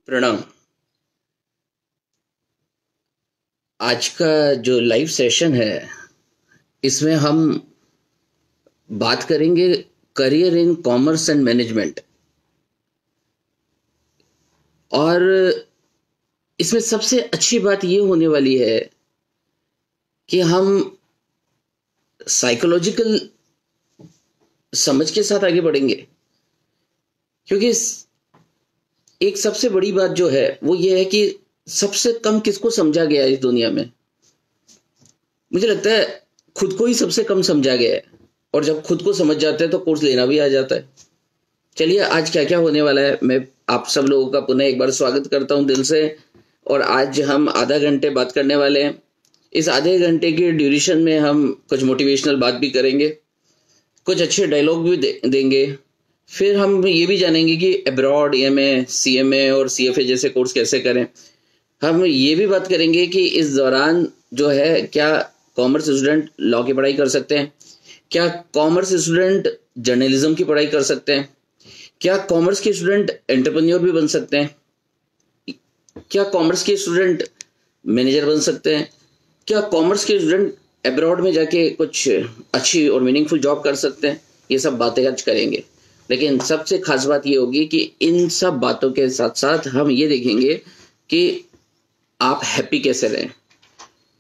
प्रणाम। आज का जो लाइव सेशन है इसमें हम बात करेंगे career in commerce and management. और इसमें सबसे अच्छी बात ये होने वाली है कि हम साइकोलॉजिकल समझ के साथ आगे बढ़ेंगे, क्योंकि एक सबसे बड़ी बात जो है वो ये है कि सबसे कम किसको समझा गया है इस दुनिया में। मुझे लगता है खुद को ही सबसे कम समझा गया है, और जब खुद को समझ जाते हैं तो कोर्स लेना भी आ जाता है। चलिए आज क्या क्या होने वाला है, मैं आप सब लोगों का पुनः एक बार स्वागत करता हूं दिल से। और आज हम आधा घंटे बात करने वाले हैं। इस आधे घंटे के ड्यूरेशन में हम कुछ मोटिवेशनल बात भी करेंगे, कुछ अच्छे डायलॉग भी देंगे। फिर हम ये भी जानेंगे कि अब्रॉड एमए, सीएमए और सीएफए जैसे कोर्स कैसे करें। हम ये भी बात करेंगे कि इस दौरान जो है क्या कॉमर्स स्टूडेंट लॉ की पढ़ाई कर सकते हैं, क्या कॉमर्स स्टूडेंट जर्नलिज्म की पढ़ाई कर सकते हैं, क्या कॉमर्स के स्टूडेंट एंटरप्रेन्योर भी बन सकते हैं, क्या कॉमर्स के स्टूडेंट मैनेजर बन सकते हैं, क्या कॉमर्स के स्टूडेंट अब्रॉड में जाके कुछ अच्छी और मीनिंगफुल जॉब कर सकते हैं। ये सब बातें आज करेंगे, लेकिन सबसे खास बात ये होगी कि इन सब बातों के साथ साथ हम ये देखेंगे कि आप हैप्पी कैसे रहें,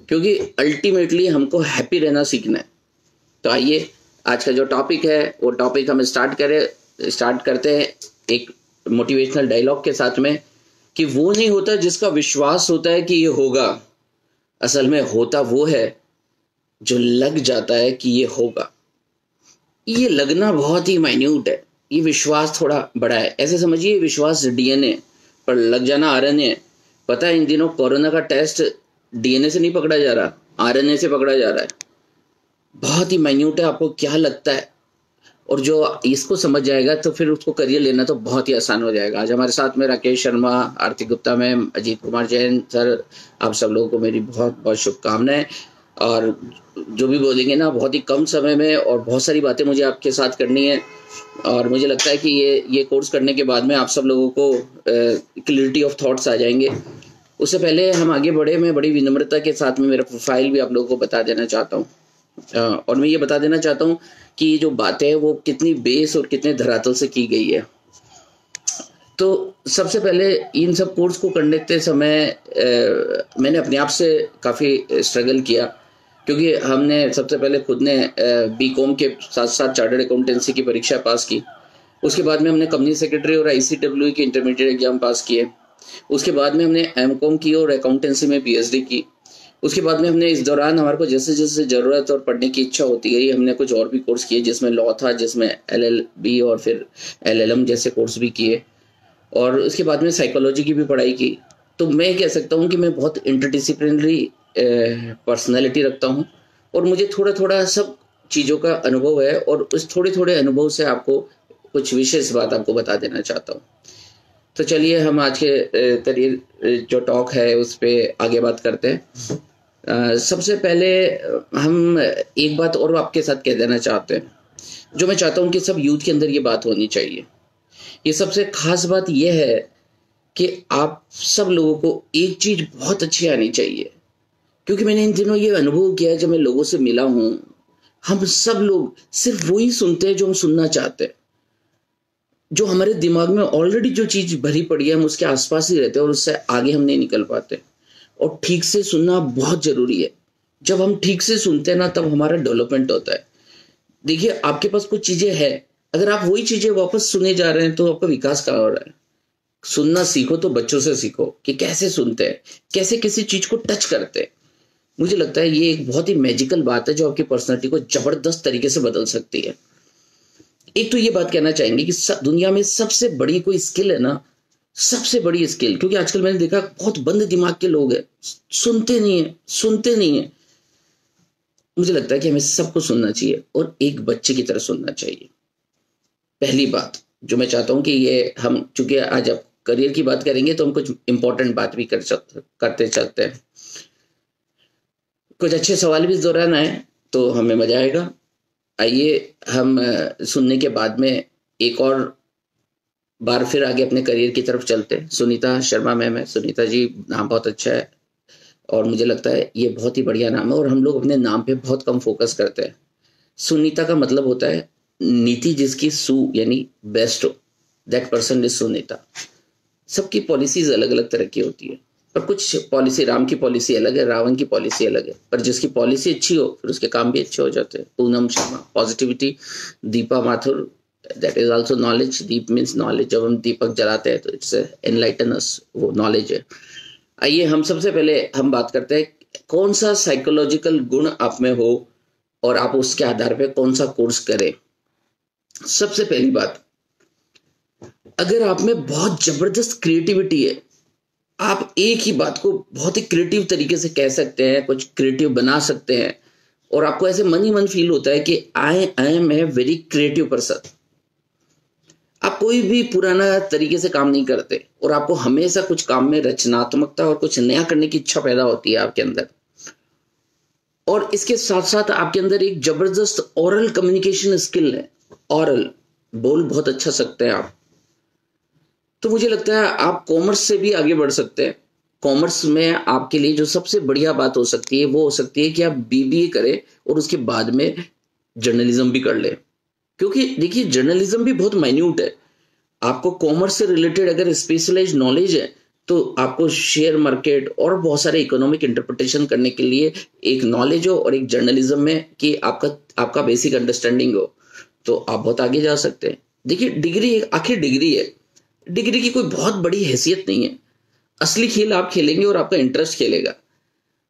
क्योंकि अल्टीमेटली हमको हैप्पी रहना सीखना है। तो आइए आज का जो टॉपिक है वो टॉपिक हम स्टार्ट करते हैं एक मोटिवेशनल डायलॉग के साथ में, कि वो नहीं होता जिसका विश्वास होता है कि ये होगा, असल में होता वो है जो लग जाता है कि ये होगा। ये लगना बहुत ही माइन्यूट है, ये विश्वास थोड़ा बड़ा है। ऐसे समझिए विश्वास डीएनए पर लग जाना आरएनए। पता है इन दिनों कोरोना का टेस्ट डीएनए से नहीं पकड़ा जा रहा, आरएनए से पकड़ा जा रहा है। बहुत ही माइन्यूट है, आपको क्या लगता है। और जो इसको समझ जाएगा तो फिर उसको करियर लेना तो बहुत ही आसान हो जाएगा। आज हमारे साथ में राकेश शर्मा, आरती गुप्ता मैम, अजीत कुमार जैन सर, आप सब लोगों को मेरी बहुत बहुत शुभकामनाएं। और जो भी बोलेंगे ना बहुत ही कम समय में और बहुत सारी बातें मुझे आपके साथ करनी है। और मुझे लगता है कि ये कोर्स करने के बाद में आप सब लोगों को क्लियरिटी ऑफ थॉट्स आ जाएंगे। उससे पहले हम आगे बढ़े, मैं बड़ी विनम्रता के साथ में मेरा प्रोफाइल भी आप लोगों को बता देना चाहता हूँ। और मैं ये बता देना चाहता हूँ कि ये जो बातें हैं वो कितनी बेस और कितने धरातल से की गई है। तो सबसे पहले इन सब कोर्स को करने के समय मैंने अपने आप से काफ़ी स्ट्रगल किया, क्योंकि हमने सबसे पहले खुद ने बीकॉम के साथ साथ चार्टर्ड अकाउंटेंसी की परीक्षा पास की। उसके बाद में हमने कंपनी सेक्रेटरी और आईसीडब्ल्यू के इंटरमीडिएट एग्जाम पास किए। उसके बाद में हमने एमकॉम की और अकाउंटेंसी में पीएचडी की। उसके बाद में हमने इस दौरान हमारे को जैसे जैसे ज़रूरत और पढ़ने की इच्छा होती गई, हमने कुछ और भी कोर्स किए, जिसमें लॉ था, जिसमें एलएलबी और फिर एलएलएम जैसे कोर्स भी किए। और उसके बाद में साइकोलॉजी की भी पढ़ाई की। तो मैं कह सकता हूँ कि मैं बहुत इंटरडिसिप्लिनरी पर्सनैलिटी रखता हूँ, और मुझे थोड़ा थोड़ा सब चीज़ों का अनुभव है। और उस थोड़े थोड़े अनुभव से आपको कुछ विशेष बात आपको बता देना चाहता हूँ। तो चलिए हम आज के करियर जो टॉक है उस पर आगे बात करते हैं। सबसे पहले हम एक बात और आपके साथ कह देना चाहते हैं, जो मैं चाहता हूं कि सब यूथ के अंदर ये बात होनी चाहिए। ये सबसे खास बात यह है कि आप सब लोगों को एक चीज बहुत अच्छी आनी चाहिए, क्योंकि मैंने इन दिनों ये अनुभव किया है, जब मैं लोगों से मिला हूं, हम सब लोग सिर्फ वही सुनते हैं जो हम सुनना चाहते हैं। जो हमारे दिमाग में ऑलरेडी जो चीज भरी पड़ी है हम उसके आसपास ही रहते हैं और उससे आगे हम नहीं निकल पाते। और ठीक से सुनना बहुत जरूरी है। जब हम ठीक से सुनते हैं ना, तब हमारा डेवलपमेंट होता है। देखिए आपके पास कुछ चीजें हैं, अगर आप वही चीजें वापस सुने जा रहे हैं तो आपका विकास कहाँ हो रहा है। सुनना सीखो तो बच्चों से सीखो कि कैसे सुनते हैं, कैसे किसी चीज को टच करते हैं। मुझे लगता है ये एक बहुत ही मैजिकल बात है जो आपकी पर्सनैलिटी को जबरदस्त तरीके से बदल सकती है। एक तो ये बात कहना चाहेंगे कि दुनिया में सबसे बड़ी कोई स्किल है ना, सबसे बड़ी स्किल, क्योंकि आजकल मैंने देखा बहुत बंद दिमाग के लोग हैं, सुनते नहीं है। मुझे लगता है कि हमें सबको सुनना चाहिए और एक बच्चे की तरह सुनना चाहिए। पहली बात जो मैं चाहता हूं कि ये हम, चूंकि आज आप करियर की बात करेंगे तो हम कुछ इंपॉर्टेंट बात भी करते चलते हैं। कुछ अच्छे सवाल भी इस दौरान आए तो हमें मजा आएगा। आइए हम सुनने के बाद में एक और बार फिर आगे अपने करियर की तरफ चलते हैं। सुनीता शर्मा मैम है। सुनीता जी, नाम बहुत अच्छा है और मुझे लगता है ये बहुत ही बढ़िया नाम है और हम लोग अपने नाम पे बहुत कम फोकस करते हैं। सुनीता का मतलब होता है नीति जिसकी सु यानी बेस्ट हो, दैट पर्सन इज सुनीता। सबकी पॉलिसीज अलग अलग तरह की होती है, पर कुछ पॉलिसी, राम की पॉलिसी अलग है, रावण की पॉलिसी अलग है, पर जिसकी पॉलिसी अच्छी हो फिर उसके काम भी अच्छे हो जाते हैं। Poonam Sharma positivity. Deepa Mathur, that is also knowledge. Deep means knowledge. जब हम दीपक जलाते हैं तो इट्स एनलाइटन अस, वो नॉलेज है। आइए हम सबसे पहले हम बात करते हैं कौन सा साइकोलॉजिकल गुण आप में हो और आप उसके आधार पे कौन सा कोर्स करें। सबसे पहली बात, अगर आप में बहुत जबरदस्त क्रिएटिविटी है, आप एक ही बात को बहुत ही क्रिएटिव तरीके से कह सकते हैं, कुछ क्रिएटिव बना सकते हैं और आपको ऐसे मन ही मन फील होता है कि I am a very creative person. आप कोई भी पुराना तरीके से काम नहीं करते और आपको हमेशा कुछ काम में रचनात्मकता और कुछ नया करने की इच्छा पैदा होती है आपके अंदर। और इसके साथ साथ आपके अंदर एक जबरदस्त ओरल कम्युनिकेशन स्किल है। ओरल बोल बहुत अच्छा सकते हैं आप। तो मुझे लगता है आप कॉमर्स से भी आगे बढ़ सकते हैं। कॉमर्स में आपके लिए जो सबसे बढ़िया बात हो सकती है वो हो सकती है कि आप बीबीए करें और उसके बाद में जर्नलिज्म भी कर लें। क्योंकि देखिए जर्नलिज्म भी बहुत माइन्यूट है। आपको कॉमर्स से रिलेटेड अगर स्पेशलाइज नॉलेज है तो आपको शेयर मार्केट और बहुत सारे इकोनॉमिक इंटरप्रिटेशन करने के लिए एक नॉलेज हो और एक जर्नलिज्म में कि आपका बेसिक अंडरस्टैंडिंग हो, तो आप बहुत आगे जा सकते हैं। देखिए डिग्री आखिर डिग्री है, डिग्री की कोई बहुत बड़ी हैसियत नहीं है। असली खेल आप खेलेंगे और आपका इंटरेस्ट खेलेगा।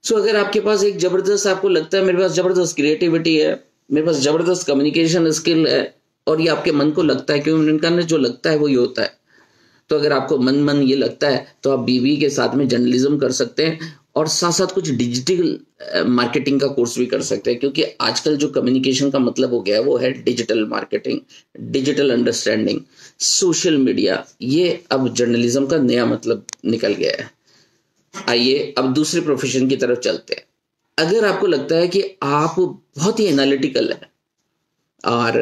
सो अगर आपके पास एक जबरदस्त, आपको लगता है मेरे पास जबरदस्त क्रिएटिविटी है, मेरे पास जबरदस्त कम्युनिकेशन स्किल है और ये आपके मन को लगता है, क्योंकि उनका ने जो लगता है वो ये होता है। तो अगर आपको मन ये लगता है तो आप बीबी के साथ में जर्नलिज्म कर सकते हैं और साथ साथ कुछ डिजिटल मार्केटिंग का कोर्स भी कर सकते हैं, क्योंकि आजकल जो कम्युनिकेशन का मतलब हो गया है वो है digital marketing, digital understanding, social media. ये अब जर्नलिज्म का नया मतलब निकल गया है। आइए अब दूसरे प्रोफेशन की तरफ चलते हैं। अगर आपको लगता है कि आप बहुत ही एनालिटिकल है और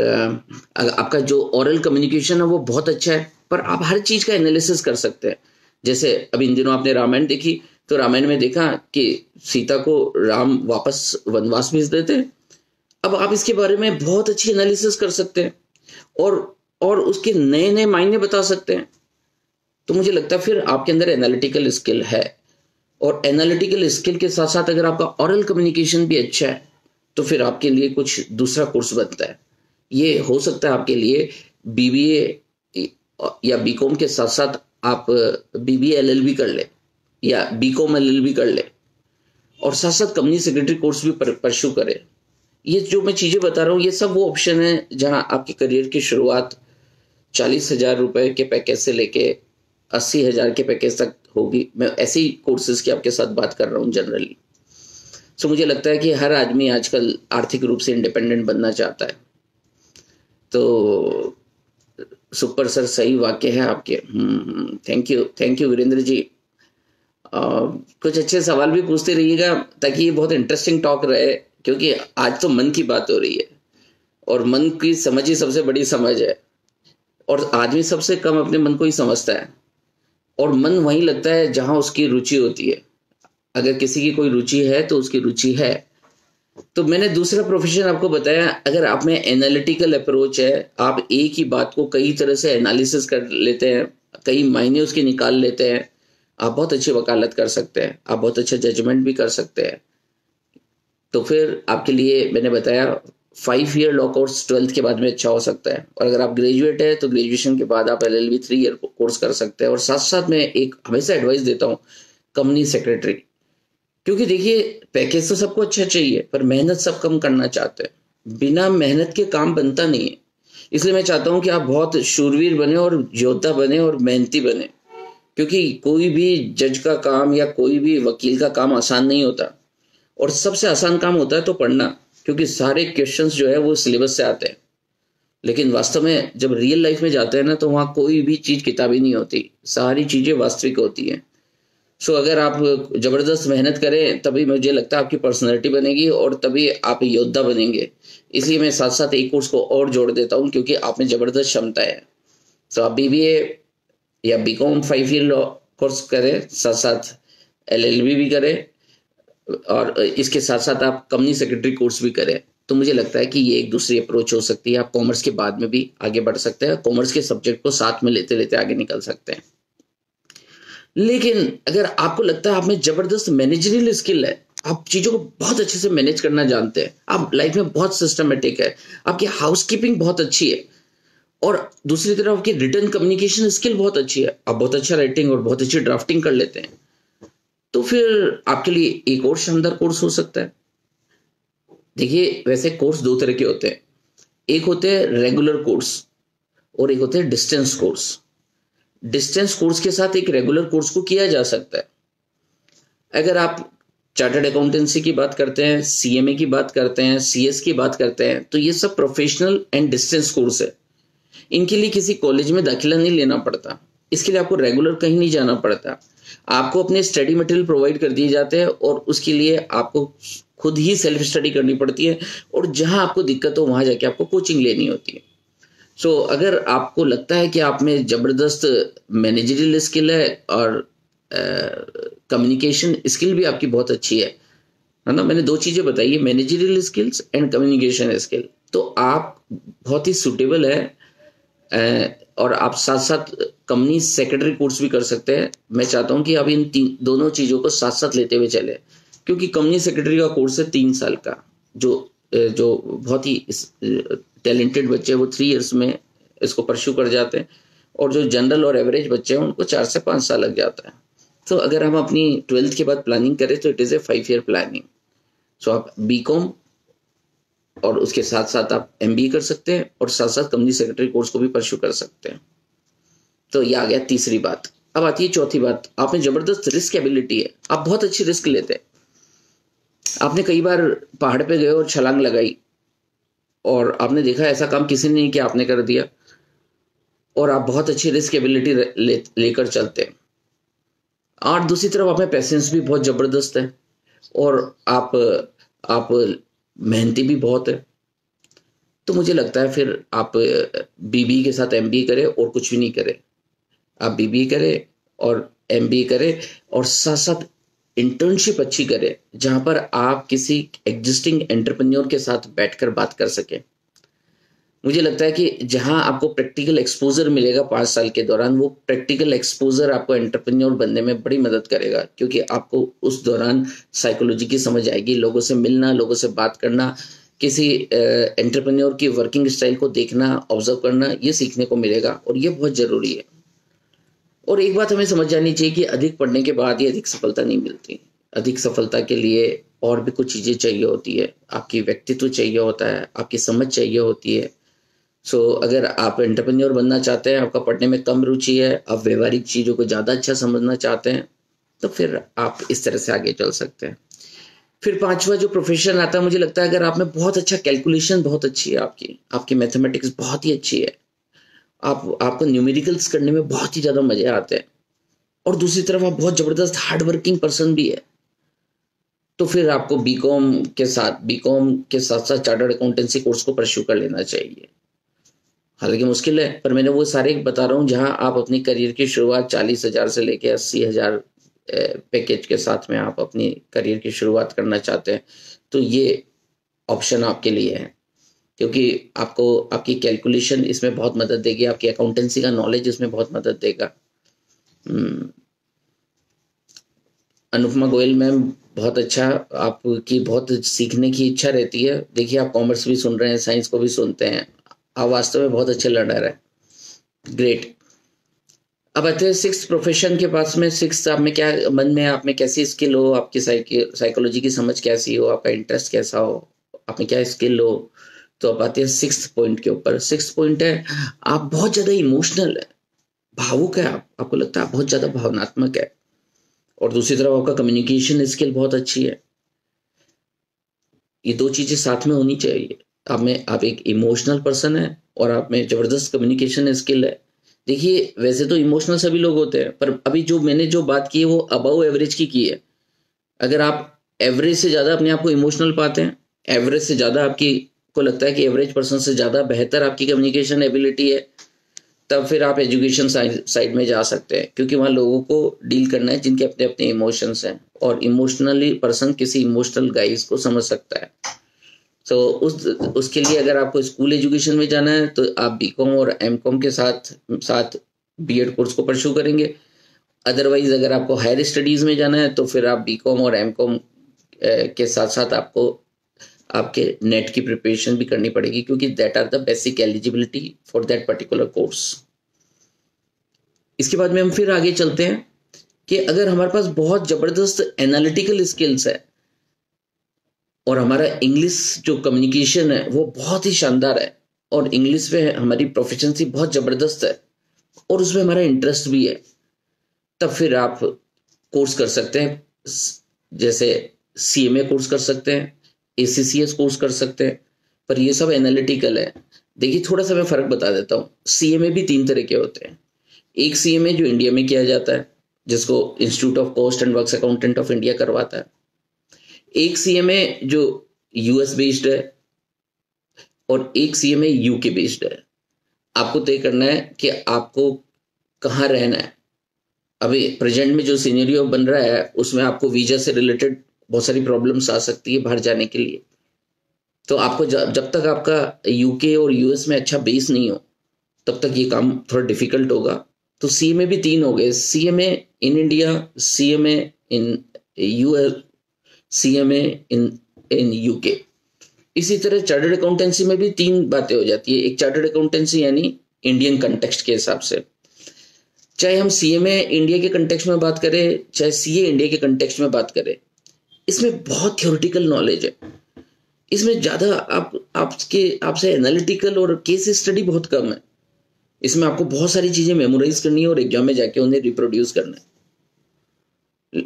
आपका जो ओरल कम्युनिकेशन है वो बहुत अच्छा है, पर आप हर चीज का एनालिसिस कर सकते हैं। जैसे अब इन दिनों आपने रामायण देखी तो रामायण में देखा कि सीता को राम वापस वनवास भेज देते हैं। अब आप इसके बारे में बहुत अच्छी एनालिसिस कर सकते हैं और उसके नए नए मायने बता सकते हैं। तो मुझे लगता है फिर आपके अंदर एनालिटिकल स्किल है और एनालिटिकल स्किल के साथ साथ अगर आपका ओरल कम्युनिकेशन भी अच्छा है तो फिर आपके लिए कुछ दूसरा कोर्स बनता है। ये हो सकता है आपके लिए बीबीए या बीकॉम के साथ साथ आप बीबीए एलएलबी कर ले या बीकॉम एलएलबी कर ले और साथ साथ कंपनी सेक्रेटरी कोर्स भी परस्यू करे। ये जो मैं चीजें बता रहा हूँ ये सब वो ऑप्शन है जहां आपके करियर की शुरुआत 40,000 रुपए के पैकेज से लेके 80,000 के पैकेज तक होगी। मैं ऐसे ही कोर्सेज की आपके साथ बात कर रहा हूँ जनरली। सो मुझे लगता है कि हर आदमी आजकल आर्थिक रूप से इंडिपेंडेंट बनना चाहता है। तो सुपर सर, सही वाक्य है आपके। Thank you Virendra ji. कुछ अच्छे सवाल भी पूछते रहिएगा ताकि ये बहुत इंटरेस्टिंग टॉक रहे, क्योंकि आज तो मन की बात हो रही है और मन की समझ ही सबसे बड़ी समझ है और आदमी सबसे कम अपने मन को ही समझता है और मन वहीं लगता है जहां उसकी रुचि होती है। अगर किसी की कोई रुचि है तो उसकी रुचि है। तो मैंने दूसरा प्रोफेशन आपको बताया, अगर आप में एनालिटिकल अप्रोच है, आप एक ही बात को कई तरह से एनालिसिस कर लेते हैं, कई मायने उसके निकाल लेते हैं, आप बहुत अच्छी वकालत कर सकते हैं, आप बहुत अच्छा जजमेंट भी कर सकते हैं। तो फिर आपके लिए मैंने बताया 5 ईयर लॉ कोर्स 12th के बाद में अच्छा हो सकता है और अगर आप ग्रेजुएट है तो ग्रेजुएशन के बाद आप एलएलबी 3 ईयर कोर्स कर सकते हैं। और साथ साथ मैं एक हमेशा एडवाइस देता हूँ कंपनी सेक्रेटरी, क्योंकि देखिए पैकेज तो सबको अच्छा चाहिए पर मेहनत सब कम करना चाहते हैं। बिना मेहनत के काम बनता नहीं है। इसलिए मैं चाहता हूं कि आप बहुत शूरवीर बने और योद्धा बने और मेहनती बने, क्योंकि कोई भी जज का काम या कोई भी वकील का काम आसान नहीं होता और सबसे आसान काम होता है तो पढ़ना, क्योंकि सारे क्वेश्चंस जो है वो सिलेबस से आते हैं। लेकिन वास्तव में जब रियल लाइफ में जाते हैं ना तो वहां कोई भी चीज किताबी नहीं होती, सारी चीजें वास्तविक होती हैं। सो अगर आप जबरदस्त मेहनत करें तभी मुझे लगता है आपकी पर्सनैलिटी बनेगी और तभी आप योद्धा बनेंगे। इसलिए मैं साथ साथ एक कोर्स को और जोड़ देता हूं क्योंकि आप में जबरदस्त क्षमता है। तो आप बीबीए या बीकॉम 5 ईयर कोर्स करें, साथ साथ एलएलबी भी करें, और इसके साथ साथ आप कंपनी सेक्रेटरी कोर्स भी करें। तो मुझे लगता है कि ये एक दूसरी अप्रोच हो सकती है। आप कॉमर्स के बाद में भी आगे बढ़ सकते हैं, कॉमर्स के सब्जेक्ट को साथ में लेते लेते आगे निकल सकते हैं। लेकिन अगर आपको लगता है आप में जबरदस्त मैनेजरियल स्किल है, आप चीजों को बहुत अच्छे से मैनेज करना जानते हैं, आप लाइफ में बहुत सिस्टमेटिक है, आपकी हाउसकीपिंग बहुत अच्छी है, और दूसरी तरफ आपकी रिटर्न कम्युनिकेशन स्किल बहुत अच्छी है, आप बहुत अच्छा राइटिंग और बहुत अच्छी ड्राफ्टिंग कर लेते हैं, तो फिर आपके लिए एक और शानदार कोर्स हो सकता है। देखिए, वैसे कोर्स दो तरह के होते हैं, एक होते हैं रेगुलर कोर्स और एक होते हैं डिस्टेंस कोर्स। डिस्टेंस कोर्स के साथ एक रेगुलर कोर्स को किया जा सकता है। अगर आप चार्टर्ड अकाउंटेंसी की बात करते हैं, सीएमए की बात करते हैं, सीएस की बात करते हैं, तो ये सब प्रोफेशनल एंड डिस्टेंस कोर्स है। इनके लिए किसी कॉलेज में दाखिला नहीं लेना पड़ता, इसके लिए आपको रेगुलर कहीं नहीं जाना पड़ता। आपको अपने स्टडी मटेरियल प्रोवाइड कर दिए जाते हैं और उसके लिए आपको खुद ही सेल्फ स्टडी करनी पड़ती है, और जहां आपको दिक्कत हो वहां जाके आपको कोचिंग लेनी होती है। सो अगर आपको लगता है कि आप में जबरदस्त मैनेजरियल स्किल है और कम्युनिकेशन स्किल भी आपकी बहुत अच्छी है ना, मैंने दो चीजें बताई है, managerial skills and communication skill, तो आप बहुत ही सुटेबल है। और आप साथ साथ कंपनी सेक्रेटरी कोर्स भी कर सकते हैं। मैं चाहता हूं कि आप इन दोनों चीजों को साथ साथ लेते हुए चले, क्योंकि कंपनी सेक्रेटरी का कोर्स है 3 साल का, जो बहुत ही टैलेंटेड बच्चे हैं वो 3 इयर्स में इसको परस्यू कर जाते हैं, और जो जनरल और एवरेज बच्चे हैं उनको 4 से 5 साल लग जाता है। तो अगर हम अपनी 12th के बाद प्लानिंग करें तो it is a 5 year planning. So आप बीकॉम और उसके साथ साथ आप एमबीए कर सकते हैं, और साथ साथ कंपनी सेक्रेटरी कोर्स को भी परस्यू कर सकते हैं। तो ये आ गया तीसरी बात। अब आती है चौथी बात, आप में जबरदस्त रिस्क एबिलिटी है, आप बहुत अच्छी रिस्क लेते हैं। आपने कई बार पहाड़ पे गए और छलांग लगाई, और आपने देखा ऐसा काम किसी ने नहीं किया, आपने कर दिया, और आप बहुत अच्छी रिस्क एबिलिटी लेकर चलते हैं। और दूसरी तरफ आप में पेशेंस भी बहुत जबरदस्त है, और आप मेहनती भी बहुत है। तो मुझे लगता है फिर आप बीबीए के साथ एमबीए करें और कुछ भी नहीं करें, आप बीबीए करें और एमबीए करें, और साथ साथ इंटर्नशिप अच्छी करें जहां पर आप किसी एग्जिस्टिंग एंटरप्रेन्योर के साथ बैठकर बात कर सकें। मुझे लगता है कि जहां आपको प्रैक्टिकल एक्सपोजर मिलेगा 5 साल के दौरान, वो प्रैक्टिकल एक्सपोजर आपको एंटरप्रेन्योर बनने में बड़ी मदद करेगा, क्योंकि आपको उस दौरान साइकोलॉजी की समझ आएगी, लोगों से मिलना, लोगों से बात करना, किसी एंटरप्रेन्योर की वर्किंग स्टाइल को देखना, ऑब्जर्व करना, ये सीखने को मिलेगा, और ये बहुत जरूरी है। और एक बात हमें समझ जानी चाहिए कि अधिक पढ़ने के बाद ही अधिक सफलता नहीं मिलती। अधिक सफलता के लिए और भी कुछ चीजें चाहिए होती है, आपकी व्यक्तित्व चाहिए होता है, आपकी समझ चाहिए होती है। अगर आप एंटरप्रेन्योर बनना चाहते हैं, आपका पढ़ने में कम रुचि है, आप व्यवहारिक चीजों को ज्यादा अच्छा समझना चाहते हैं, तो फिर आप इस तरह से आगे चल सकते हैं। फिर पांचवा जो प्रोफेशन आता है, मुझे लगता है अगर आप में बहुत अच्छा कैलकुलेशन बहुत अच्छी है, आपकी मैथमेटिक्स बहुत ही अच्छी है, आपको न्यूमेरिकल्स करने में बहुत ही ज्यादा मजे आते हैं, और दूसरी तरफ आप बहुत जबरदस्त हार्ड वर्किंग पर्सन भी है, तो फिर आपको बीकॉम के साथ साथ चार्टर्ड अकाउंटेंसी कोर्स को परस्यू कर लेना चाहिए। हालांकि मुश्किल है, पर मैंने वो सारे बता रहा हूँ जहां आप अपनी करियर की शुरुआत 40,000 से लेकर 80,000 पैकेज के साथ में आप अपनी करियर की शुरुआत करना चाहते हैं, तो ये ऑप्शन आपके लिए है, क्योंकि आपको आपकी कैलकुलेशन इसमें बहुत मदद देगी, आपकी अकाउंटेंसी का नॉलेज इसमें बहुत मदद देगा। अनुपमा गोयल मैम बहुत अच्छा, आपकी बहुत सीखने की इच्छा रहती है। देखिए, आप कॉमर्स भी सुन रहे हैं, साइंस को भी सुनते हैं, आप वास्तव में बहुत अच्छे लर्नर है, ग्रेट। अब आते हैं सिक्स प्रोफेशन के पास में। सिक्स आप में क्या मन में, आप में कैसी स्किल हो, आपकी साइकोलॉजी की समझ कैसी हो, आपका इंटरेस्ट कैसा हो, आप में क्या स्किल हो, तो अब आते हैं 6th पॉइंट के ऊपर। 6th पॉइंट है, आप बहुत ज्यादा इमोशनल है, भावुक है, आपको लगता है आप बहुत ज्यादा भावनात्मक है, और दूसरी तरफ आपका कम्युनिकेशन स्किल बहुत अच्छी है। ये दो चीजें साथ में होनी चाहिए। आप एक इमोशनल पर्सन है, और आप में जबरदस्त कम्युनिकेशन स्किल है। देखिए, वैसे तो इमोशनल सभी लोग होते हैं, पर अभी जो मैंने जो बात की है वो अबव एवरेज की है। अगर आप एवरेज से ज्यादा अपने आप को इमोशनल पाते हैं, एवरेज से ज्यादा आपकी को लगता है कि एवरेज पर्सन से ज्यादा बेहतर आपकी कम्युनिकेशन एबिलिटी है, तब फिर आप एजुकेशन साइड में जा सकते हैं, क्योंकि वहाँ लोगों को डील करना है जिनके अपने अपने इमोशंस हैं, और इमोशनली पर्सन किसी इमोशनल गाइस को समझ सकता है। तो उसके लिए अगर आपको स्कूल एजुकेशन में जाना है तो आप बीकॉम और एमकॉम के साथ साथ बीएड कोर्स को परस्यू करेंगे। अदरवाइज अगर आपको हायर स्टडीज में जाना है तो फिर आप बीकॉम और एमकॉम के साथ साथ आपको आपके नेट की प्रिपरेशन भी करनी पड़ेगी, क्योंकि that are the basic eligibility for that particular course. इसके बाद में हम फिर आगे चलते हैं कि अगर हमारे पास बहुत जबरदस्त एनालिटिकल स्किल्स है और हमारा इंग्लिश जो कम्युनिकेशन है वो बहुत ही शानदार है, और इंग्लिश में हमारी प्रोफिशिएंसी बहुत जबरदस्त है और उसमें हमारा इंटरेस्ट भी है, तब फिर आप कोर्स कर सकते हैं। जैसे सीएमए कोर्स कर सकते हैं, एसीसीएस कोर्स कर सकते हैं, पर ये सब एनालिटिकल है। देखिए थोड़ा सा मैं फर्क बता देता हूँ। सीएमए भी 3 तरह के होते हैं। एक सीएमए जो इंडिया में किया जाता है, जिसको institute of cost and works accountant of India करवाता है। एक सीएमए जो यूएस बेस्ड है और एक सीएमए यूके बेस्ड है। आपको तय करना है कि आपको कहाँ रहना है। अभी प्रेजेंट में जो सिनेरियो बन रहा है उसमें आपको वीजा से रिलेटेड बहुत सारी प्रॉब्लम्स आ सकती है बाहर जाने के लिए। तो आपको जब तक आपका यूके और यूएस में अच्छा बेस नहीं हो तब तक ये काम थोड़ा डिफिकल्ट होगा। तो सीएमए भी 3 हो गए, CMA in India, CMA in US, CMA in UK. इसी तरह चार्टर्ड अकाउंटेंसी में भी 3 बातें हो जाती है। एक चार्टर्ड अकाउंटेंसी यानी इंडियन कंटेक्स्ट के हिसाब से, चाहे हम सीएमए इंडिया के कंटेक्स्ट में बात करें चाहे सीए इंडिया के कंटेक्स्ट में बात करें, इसमें बहुत थ्योरेटिकल नॉलेज है। इसमें ज्यादा आपसे एनालिटिकल और केस स्टडी बहुत कम है। इसमें आपको बहुत सारी चीजें मेमोराइज करनी है और एग्जाम में जाके उन्हें रिप्रोड्यूस करना है।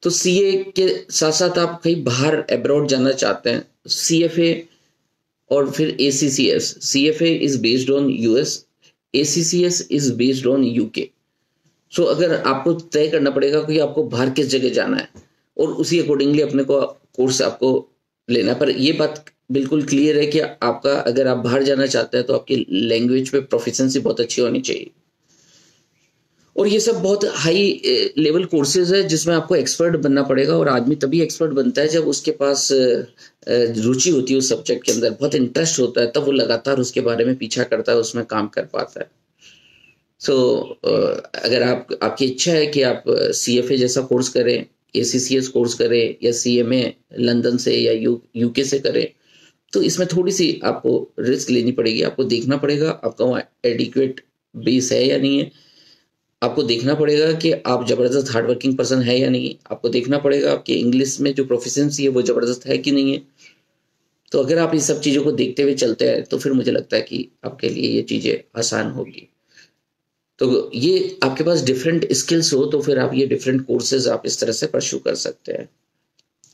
तो सीए के साथ साथ आप कहीं बाहर अब्रॉड जाना चाहते हैं, सीएफए और फिर ACCS. CFA is based on US, ACCS is based on UK. So अगर आपको तय करना पड़ेगा कि आपको बाहर किस जगह जाना है और उसी अकॉर्डिंगली अपने को कोर्स आपको लेना। पर ये बात बिल्कुल क्लियर है कि आपका अगर आप बाहर जाना चाहते हैं तो आपकी लैंग्वेज पे प्रोफिशिएंसी बहुत अच्छी होनी चाहिए। और ये सब बहुत हाई लेवल कोर्सेज है जिसमें आपको एक्सपर्ट बनना पड़ेगा, और आदमी तभी एक्सपर्ट बनता है जब उसके पास रुचि होती है उस सब्जेक्ट के अंदर, बहुत इंटरेस्ट होता है, तब वो लगातार उसके बारे में पीछा करता है, उसमें काम कर पाता है। सो अगर आपकी इच्छा है कि आप सीएफए जैसा कोर्स करें, एसीसीएस कोर्स करें या सीएमए लंदन से या यूके से करें, तो इसमें थोड़ी सी आपको रिस्क लेनी पड़ेगी। आपको देखना पड़ेगा आपका वहाँ एडिक्वेट बेस है या नहीं है। आपको देखना पड़ेगा कि आप जबरदस्त हार्डवर्किंग पर्सन है या नहीं। आपको देखना पड़ेगा आपकी इंग्लिश में जो प्रोफिशिएंसी है वो जबरदस्त है कि नहीं है। तो अगर आप इस सब चीज़ों को देखते हुए चलते हैं तो फिर मुझे लगता है कि आपके लिए ये चीज़ें आसान होगी। तो ये आपके पास डिफरेंट स्किल्स हो तो फिर आप ये डिफरेंट कोर्सेज आप इस तरह से परस्यू कर सकते हैं।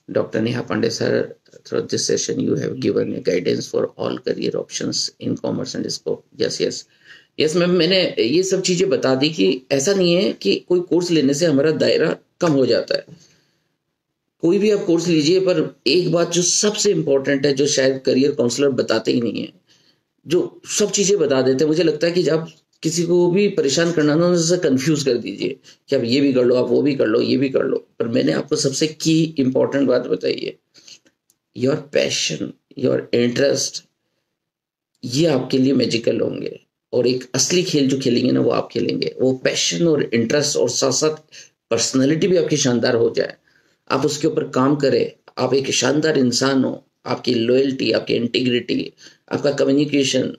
Doctor Neha Pandey sir, through this session you have given a guidance for all career options in commerce and scope. Yes ma'am, मैंने ये सब चीजें बता दी कि ऐसा नहीं है कि कोई कोर्स लेने से हमारा दायरा कम हो जाता है। कोई भी आप कोर्स लीजिए, पर एक बात जो सबसे इंपॉर्टेंट है, जो शायद करियर काउंसलर बताते ही नहीं है, जो सब चीजें बता देते हैं। मुझे लगता है कि जब किसी को भी परेशान करना ना, उसे कंफ्यूज कर दीजिए कि आप ये भी कर लो, आप वो भी कर लो, ये भी कर लो। पर मैंने आपको सबसे की इंपॉर्टेंट बात बताई है, योर पैशन, योर इंटरेस्ट, ये आपके लिए मैजिकल होंगे। और एक असली खेल जो खेलेंगे ना वो आप खेलेंगे, वो पैशन और इंटरेस्ट और साथ साथ पर्सनैलिटी भी आपकी शानदार हो जाए, आप उसके ऊपर काम करें, आप एक शानदार इंसान हो, आपकी लॉयल्टी, आपकी इंटीग्रिटी, आपका कम्युनिकेशन,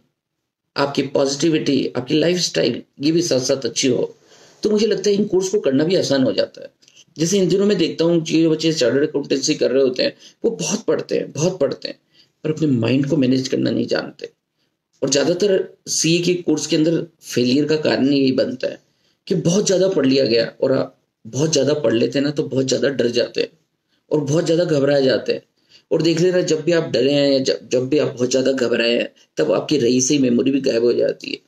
आपकी पॉजिटिविटी, आपकी लाइफस्टाइल, ये भी साथ साथ अच्छी हो, तो मुझे लगता है इन कोर्स को करना भी आसान हो जाता है। जैसे इन दिनों में देखता हूँ जो बच्चे चार्टर्ड अकाउंटेंसी कर रहे होते हैं वो बहुत पढ़ते हैं पर अपने माइंड को मैनेज करना नहीं जानते। और ज्यादातर सीए के कोर्स के अंदर फेलियर का कारण यही बनता है कि बहुत ज्यादा पढ़ लिया गया, और आप बहुत ज्यादा पढ़ लेते हैं ना तो बहुत ज्यादा डर जाते हैं और बहुत ज्यादा घबरा जाते हैं। और देख लेना, जब भी आप डरे हैं, जब भी आप बहुत ज्यादा घबराए हैं, तब आपकी रईसी मेमोरी भी गायब हो जाती है।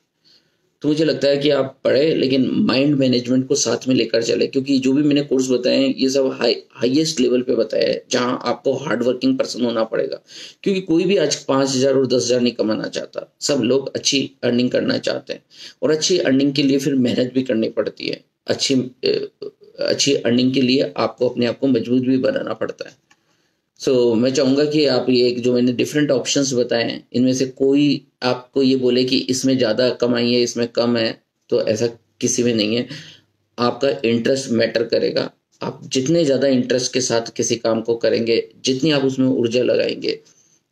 तो मुझे लगता है कि आप पढ़े लेकिन माइंड मैनेजमेंट को साथ में लेकर चले, क्योंकि जो भी मैंने कोर्स बताए हैं ये सब हाईएस्ट लेवल पे बताया है, जहां आपको हार्ड वर्किंग पर्सन होना पड़ेगा। क्योंकि कोई भी आज 5,000 और 10,000 नहीं कमाना चाहता, सब लोग अच्छी अर्निंग करना चाहते हैं, और अच्छी अर्निंग के लिए फिर मेहनत भी करनी पड़ती है। अच्छी अर्निंग के लिए आपको अपने आप को मजबूत भी बनाना पड़ता है। मैं चाहूंगा कि आप ये जो मैंने डिफरेंट ऑप्शंस बताए हैं इनमें से कोई आपको ये बोले कि इसमें ज़्यादा कमाई है इसमें कम है, तो ऐसा किसी में नहीं है। आपका इंटरेस्ट मैटर करेगा। आप जितने ज़्यादा इंटरेस्ट के साथ किसी काम को करेंगे, जितनी आप उसमें ऊर्जा लगाएंगे,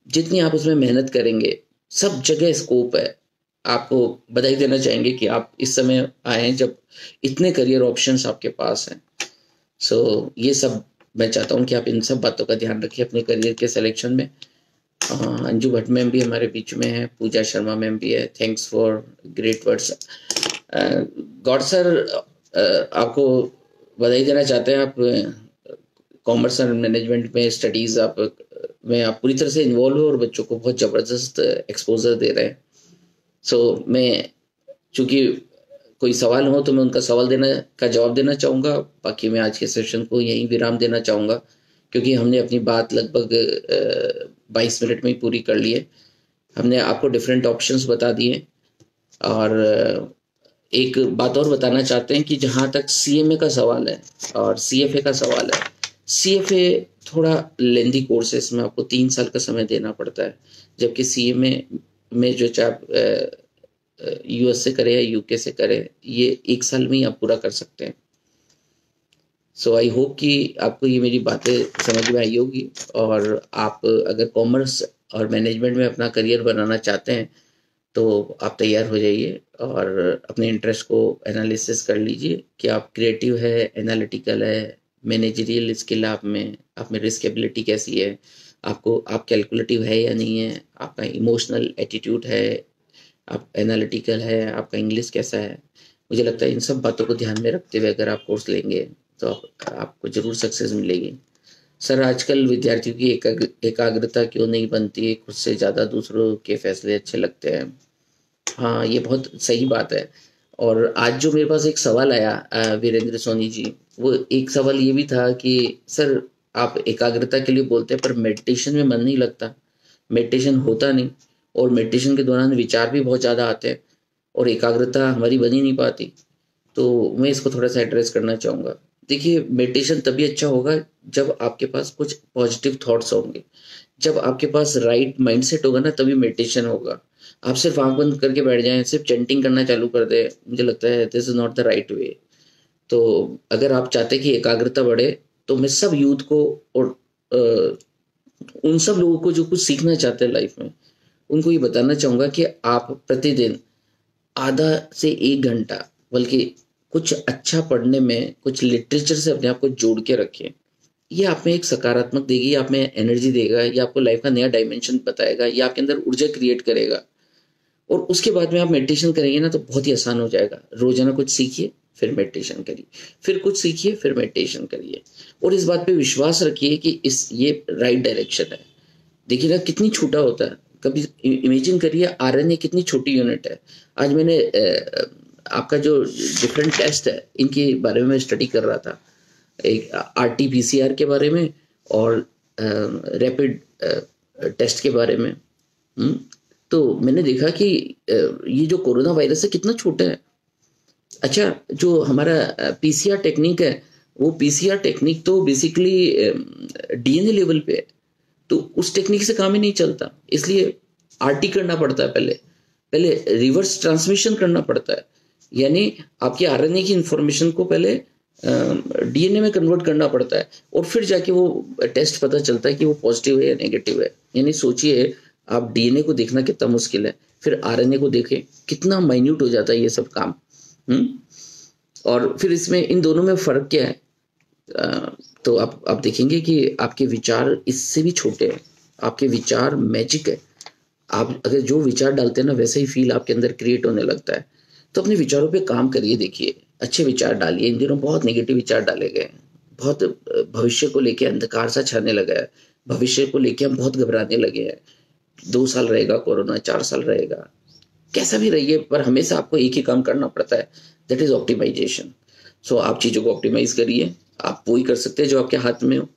जितनी आप उसमें मेहनत करेंगे, सब जगह स्कोप है। आपको बधाई देना चाहेंगे कि आप इस समय आए हैं जब इतने करियर ऑप्शंस आपके पास हैं। ये सब मैं चाहता हूँ कि आप इन सब बातों का ध्यान रखिए अपने करियर के सिलेक्शन में। अंजू भट्ट मैम भी हमारे बीच में है, पूजा शर्मा मैम भी है। Thanks for great words. God sir, आपको बधाई देना चाहते हैं। आप कॉमर्स एंड मैनेजमेंट में स्टडीज आप पूरी तरह से इन्वॉल्व हो और बच्चों को बहुत ज़बरदस्त एक्सपोजर दे रहे हैं। मैं चूँकि कोई सवाल हो तो मैं उनका सवाल का जवाब देना चाहूँगा। बाकी मैं आज के सेशन को यहीं विराम देना चाहूँगा, क्योंकि हमने अपनी बात लगभग 22 मिनट में ही पूरी कर ली है। हमने आपको डिफरेंट ऑप्शंस बता दिए, और एक बात और बताना चाहते हैं कि जहाँ तक CMA का सवाल है और CFA का सवाल है, CFA थोड़ा लेंदी कोर्स है, इसमें आपको 3 साल का समय देना पड़ता है, जबकि CMA में जो चाहे US से करे या UK से करे, ये 1 साल में ही आप पूरा कर सकते हैं। आई होप कि आपको ये मेरी बातें समझ में आई होगी, और आप अगर कॉमर्स और मैनेजमेंट में अपना करियर बनाना चाहते हैं तो आप तैयार हो जाइए और अपने इंटरेस्ट को एनालिसिस कर लीजिए कि आप क्रिएटिव है, एनालिटिकल है, मैनेजरियल स्किल आप में रिस्क एबिलिटी कैसी है, आप कैलकुलेटिव है या नहीं है, आपका इमोशनल एटीट्यूड है, आप एनालिटिकल है, आपका इंग्लिश कैसा है। मुझे लगता है इन सब बातों को ध्यान में रखते हुए अगर आप कोर्स लेंगे तो आपको जरूर सक्सेस मिलेगी। सर, आजकल विद्यार्थियों की एकाग्रता क्यों नहीं बनती, खुद से ज़्यादा दूसरों के फैसले अच्छे लगते हैं। हाँ, ये बहुत सही बात है। और आज जो मेरे पास एक सवाल आया वीरेंद्र सोनी जी, वो एक सवाल ये भी था कि सर आप एकाग्रता के लिए बोलते हैं पर मेडिटेशन में मन नहीं लगता, मेडिटेशन होता नहीं, और मेडिटेशन के दौरान विचार भी बहुत ज़्यादा आते हैं और एकाग्रता हमारी बन ही नहीं पाती। तो मैं इसको थोड़ा सा एड्रेस करना चाहूँगा। देखिए, मेडिटेशन तभी अच्छा होगा जब आपके पास कुछ पॉजिटिव थॉट्स होंगे, जब आपके पास राइट माइंडसेट होगा ना, तभी मेडिटेशन होगा। आप सिर्फ आंख बंद करके बैठ जाएं, सिर्फ चैंटिंग करना चालू कर दें, मुझे लगता है this is not the right way. तो अगर आप चाहते कि एकाग्रता बढ़े, तो मैं सब यूथ को और उन सब लोगों को जो कुछ सीखना चाहते हैं लाइफ में, उनको ये बताना चाहूँगा कि आप प्रतिदिन आधा से 1 घंटा, बल्कि कुछ अच्छा पढ़ने में, कुछ लिटरेचर से अपने आप को जोड़ के रखें। ये आप में एक सकारात्मक देगी, आप में एनर्जी देगा, ये आपको लाइफ का नया डायमेंशन बताएगा, ये आपके अंदर ऊर्जा क्रिएट करेगा। और उसके बाद में आप मेडिटेशन करेंगे ना तो बहुत ही आसान हो जाएगा। रोजाना कुछ सीखिए, फिर मेडिटेशन करिए, फिर कुछ सीखिए, फिर मेडिटेशन करिए, और इस बात पे विश्वास रखिए कि ये राइट डायरेक्शन है। देखिए ना कितनी छोटा होता है, कभी इमेजिन करिए RNA कितनी छोटी यूनिट है। आज मैंने आपका जो डिफरेंट टेस्ट है इनके बारे में स्टडी कर रहा था, एक RT-PCR के बारे में और रैपिड टेस्ट के बारे में। तो मैंने देखा कि ये जो कोरोना वायरस है कितना छोटा है। अच्छा, जो हमारा PCR टेक्निक है, वो PCR टेक्निक तो बेसिकली DNA लेवल पे है, तो उस टेक्निक से काम ही नहीं चलता, इसलिए RT करना पड़ता है। पहले रिवर्स ट्रांसमिशन करना पड़ता है, यानी आपके RNA की इंफॉर्मेशन को पहले DNA में कन्वर्ट करना पड़ता है, और फिर जाके वो टेस्ट पता चलता है कि वो पॉजिटिव है या नेगेटिव है। यानी सोचिए, आप DNA को देखना कितना मुश्किल है, फिर RNA को देखें कितना माइन्यूट हो जाता है ये सब काम। और फिर इसमें इन दोनों में फर्क क्या है, तो आप देखेंगे कि आपके विचार इससे भी छोटे हैं। आपके विचार मैजिक है। आप अगर जो विचार डालते हैं ना, वैसे ही फील आपके अंदर क्रिएट होने लगता है। तो अपने विचारों पे काम करिए। देखिए, अच्छे विचार डालिए। इन दिनों बहुत नेगेटिव विचार डाले गए हैं, बहुत भविष्य को लेके अंधकार सा छाने लगा है, भविष्य को लेके हम बहुत घबराने लगे हैं। 2 साल रहेगा कोरोना, 4 साल रहेगा, कैसा भी रहिए, पर हमेशा आपको एक ही काम करना पड़ता है, दैट इज ऑप्टिमाइजेशन। सो आप चीज़ों को ऑप्टिमाइज करिए, आप वो ही कर सकते हैं जो आपके हाथ में हो।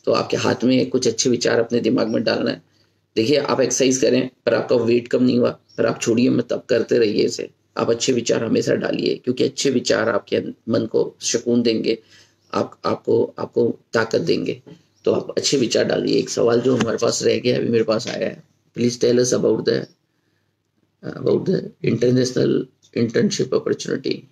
तो आपके हाथ में कुछ अच्छे विचार अपने दिमाग में डालना है। देखिए, आप एक्सरसाइज करें पर आपका वेट कम नहीं हुआ, पर आप छोड़िए मत, तब करते रहिए इसे। आप अच्छे विचार हमेशा डालिए, क्योंकि अच्छे विचार आपके मन को सुकून देंगे, आप आपको आपको ताकत देंगे। तो आप अच्छे विचार डालिए। एक सवाल जो हमारे पास रह गया, अभी मेरे पास आया है, please tell us about the international internship opportunity.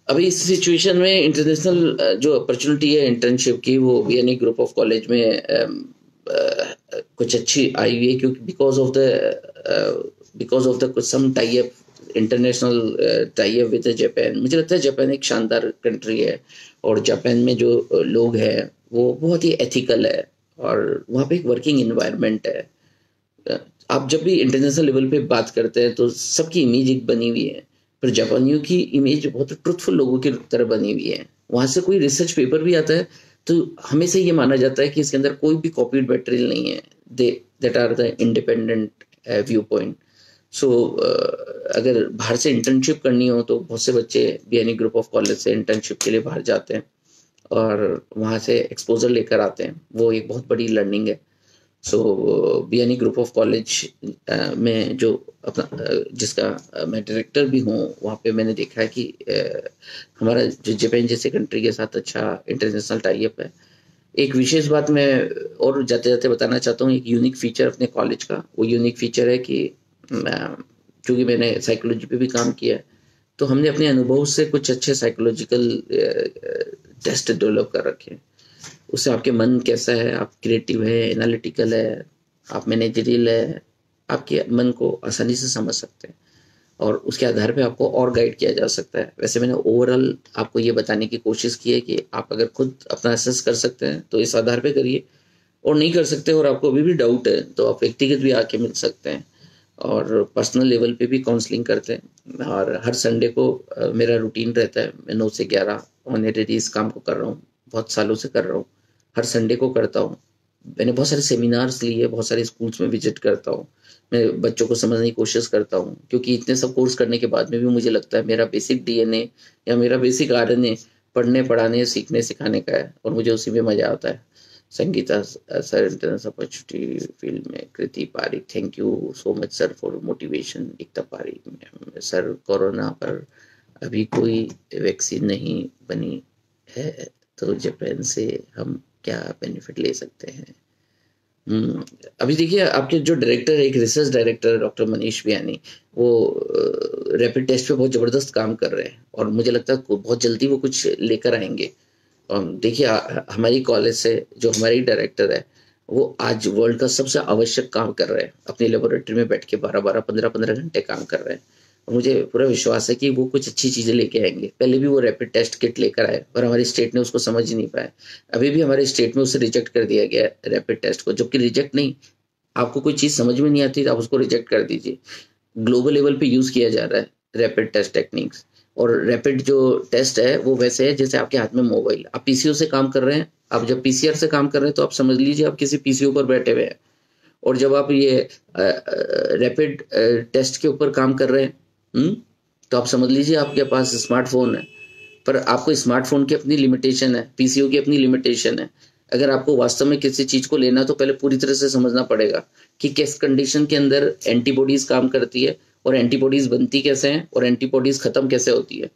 अभी इस सिचुएशन में इंटरनेशनल जो अपॉर्चुनिटी है इंटर्नशिप की, वो बीएनई ग्रुप ऑफ कॉलेज में कुछ अच्छी आई हुई है, क्योंकि because of the some tie up, international tie up with Japan. मुझे लगता है जापान एक शानदार कंट्री है, और जापान में जो लोग हैं वो बहुत ही एथिकल है, और वहाँ पे एक वर्किंग इन्वायरमेंट है। आप जब भी इंटरनेशनल लेवल पे बात करते हैं तो सबकी इमेज एक बनी हुई है, पर जापानियों की इमेज बहुत ट्रुथफुल लोगों की तरह बनी हुई है। वहां से कोई रिसर्च पेपर भी आता है तो हमेशा ये माना जाता है कि इसके अंदर कोई भी कॉपीड मटेरियल नहीं है, they that are the independent view point. So अगर बाहर से इंटर्नशिप करनी हो तो बहुत से बच्चे बीएनई ग्रुप ऑफ कॉलेज से इंटर्नशिप के लिए बाहर जाते हैं और वहाँ से एक्सपोजर लेकर आते हैं। वो एक बहुत बड़ी लर्निंग है। सो बीएनई ग्रुप ऑफ कॉलेज में जो अपना जिसका मैं डायरेक्टर भी हूँ, वहाँ पे मैंने देखा है कि हमारा जो जापान जैसे कंट्री के साथ अच्छा इंटरनेशनल टाई अप है। एक विशेष बात मैं और जाते जाते बताना चाहता हूँ, एक यूनिक फीचर अपने कॉलेज का। वो यूनिक फीचर है कि चूँकि मैंने साइकोलॉजी पे भी काम किया है, तो हमने अपने अनुभव से कुछ अच्छे साइकोलॉजिकल टेस्ट डेवलप कर रखे हैं। उससे आपके मन कैसा है, आप क्रिएटिव है, एनालिटिकल है, आप मैनेजरियल है, आपके मन को आसानी से समझ सकते हैं, और उसके आधार पे आपको और गाइड किया जा सकता है। वैसे मैंने ओवरऑल आपको ये बताने की कोशिश की है कि आप अगर खुद अपना असेस कर सकते हैं तो इस आधार पे करिए, और नहीं कर सकते और आपको अभी भी डाउट है तो आप व्यक्तिगत भी आके मिल सकते हैं, और पर्सनल लेवल पे भी काउंसलिंग करते हैं। और हर संडे को मेरा रूटीन रहता है, मैं 9 से 11 ऑनरेरी इस काम को कर रहा हूँ, बहुत सालों से कर रहा हूँ, हर संडे को करता हूँ। मैंने बहुत सारे सेमिनार्स लिए, बहुत सारे स्कूल्स में विजिट करता हूँ, मैं बच्चों को समझने की कोशिश करता हूँ, क्योंकि इतने सब कोर्स करने के बाद में भी मुझे लगता है मेरा बेसिक डीएनए या मेरा बेसिक आरएनए पढ़ने पढ़ाने सीखने सिखाने का है, और मुझे उसी में मजा आता है। Sangeeta sir, international opportunity field में Kriti Pareek, thank you so much sir for motivation. Ekta Pareek sir, corona पर अभी कोई वैक्सीन नहीं बनी है, तो जापान से हम क्या बेनिफिट ले सकते हैं? अभी देखिए, आपके जो डायरेक्टर है, एक research director doctor Manish Biyani, वो रैपिड टेस्ट पे बहुत जबरदस्त काम कर रहे हैं, और मुझे लगता है बहुत जल्दी वो कुछ लेकर आएंगे। देखिए, हमारी कॉलेज से जो हमारी डायरेक्टर है, वो आज वर्ल्ड का सबसे आवश्यक काम कर रहे हैं, अपनी लेबोरेटरी में बैठ के 12-12 15-15 घंटे काम कर रहे हैं, और मुझे पूरा विश्वास है कि वो कुछ अच्छी चीजें लेके आएंगे। पहले भी वो रैपिड टेस्ट किट लेकर आए, पर हमारी स्टेट ने उसको समझ ही नहीं पाया। अभी भी हमारे स्टेट में उसे रिजेक्ट कर दिया गया है रैपिड टेस्ट को, जबकि रिजेक्ट नहीं, आपको कोई चीज समझ में नहीं आती तो आप उसको रिजेक्ट कर दीजिए। ग्लोबल लेवल पे यूज किया जा रहा है रैपिड टेस्ट टेक्निक्स, और रैपिड जो टेस्ट है वो वैसे है जैसे आपके हाथ में मोबाइल, आप पीसीओ से काम कर रहे हैं। आप जब पीसीआर से काम कर रहे हैं तो आप समझ लीजिए आप किसी पीसीओ पर बैठे हुए हैं, और जब आप ये रैपिड टेस्ट के ऊपर काम कर रहे हैं, तो आप समझ लीजिए आपके पास स्मार्टफोन है। पर आपको स्मार्टफोन की अपनी लिमिटेशन है, पीसीओ की अपनी लिमिटेशन है। अगर आपको वास्तव में किसी चीज को लेना तो पहले पूरी तरह से समझना पड़ेगा कि किस कंडीशन के अंदर एंटीबॉडीज काम करती है, और एंटीबॉडीज बनती कैसे हैं, और एंटीबॉडीज खत्म कैसे होती है।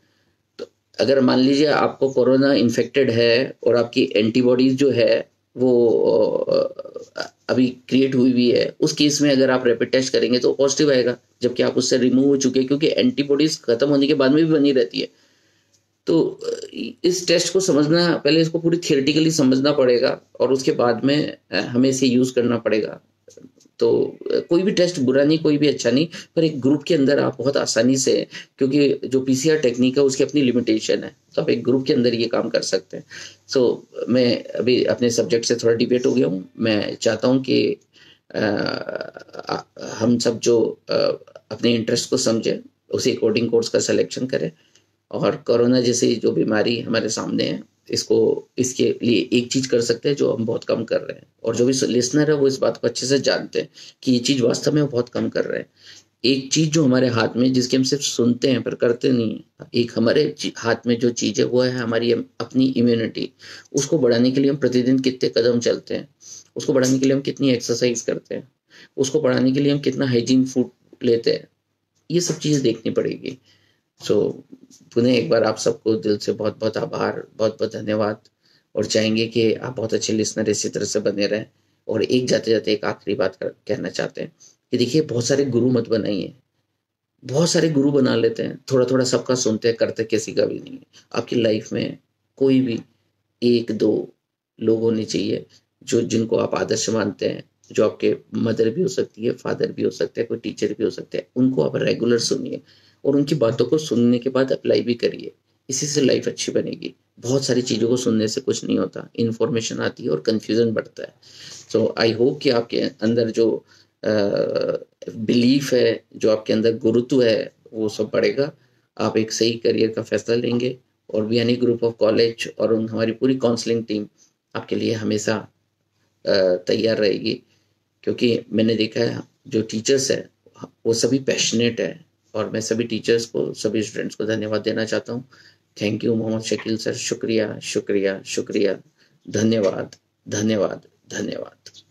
तो अगर मान लीजिए आपको कोरोना इन्फेक्टेड है और आपकी एंटीबॉडीज जो है वो अभी क्रिएट हुई हुई है, उस केस में अगर आप रैपिड टेस्ट करेंगे तो पॉजिटिव आएगा, जबकि आप उससे रिमूव हो चुके हैं, क्योंकि एंटीबॉडीज खत्म होने के बाद में भी बनी रहती है। तो इस टेस्ट को समझना, पहले इसको पूरी थियोरेटिकली समझना पड़ेगा, और उसके बाद में हमें इसे यूज करना पड़ेगा। तो कोई भी टेस्ट बुरा नहीं, कोई भी अच्छा नहीं, पर एक ग्रुप के अंदर आप बहुत आसानी से, क्योंकि जो पीसीआर टेक्निक है उसकी अपनी लिमिटेशन है, तो आप एक ग्रुप के अंदर ये काम कर सकते हैं। सो मैं अभी अपने सब्जेक्ट से थोड़ा डिबेट हो गया हूँ। मैं चाहता हूँ कि हम सब जो अपने इंटरेस्ट को समझे, उसी अकॉर्डिंग कोर्स का सिलेक्शन करें, और कोरोना जैसी जो बीमारी हमारे सामने है, इसके लिए एक चीज कर सकते हैं जो हम बहुत कम कर रहे हैं, और जो भी लिसनर है वो इस बात को अच्छे से जानते हैं कि ये चीज वास्तव में वो बहुत कम कर रहे हैं। एक चीज जो हमारे हाथ में, जिसकी हम सिर्फ सुनते हैं पर करते नहीं है, एक हमारे हाथ में जो चीज है वो है हमारी अपनी इम्यूनिटी। उसको बढ़ाने के लिए हम प्रतिदिन कितने कदम चलते हैं, उसको बढ़ाने के लिए हम कितनी एक्सरसाइज करते हैं, उसको बढ़ाने के लिए हम कितना हाइजीन फूड लेते हैं, ये सब चीजें देखनी पड़ेगी। सो पुनः एक बार आप सबको दिल से बहुत बहुत आभार, बहुत बहुत धन्यवाद, और चाहेंगे कि आप बहुत अच्छे लिसनर इसी तरह से बने रहें। और एक जाते जाते एक आखिरी बात कहना चाहते हैं कि देखिए, बहुत सारे गुरु मत बनाइए। बहुत सारे गुरु बना लेते हैं, थोड़ा थोड़ा सबका सुनते हैं, करते किसी का भी नहीं है। आपकी लाइफ में कोई भी एक दो लोग होने चाहिए जो जिनको आप आदर्श मानते हैं, जो आपके मदर भी हो सकती है, फादर भी हो सकते हैं, कोई टीचर भी हो सकते हैं। उनको आप रेगुलर सुनिए और उनकी बातों को सुनने के बाद अप्लाई भी करिए। इसी से लाइफ अच्छी बनेगी। बहुत सारी चीज़ों को सुनने से कुछ नहीं होता, इन्फॉर्मेशन आती है और कन्फ्यूज़न बढ़ता है। सो आई होप कि आपके अंदर जो बिलीफ है, जो आपके अंदर गुरुत्व है, वो सब बढ़ेगा। आप एक सही करियर का फैसला लेंगे, और वीएनई ग्रुप ऑफ कॉलेज और हमारी पूरी काउंसलिंग टीम आपके लिए हमेशा तैयार रहेगी। क्योंकि मैंने देखा है जो टीचर्स है वो सभी पैशनेट है, और मैं सभी टीचर्स को, सभी स्टूडेंट्स को धन्यवाद देना चाहता हूँ। Thank you Mohammad Shakeel sir, शुक्रिया शुक्रिया शुक्रिया, धन्यवाद धन्यवाद धन्यवाद।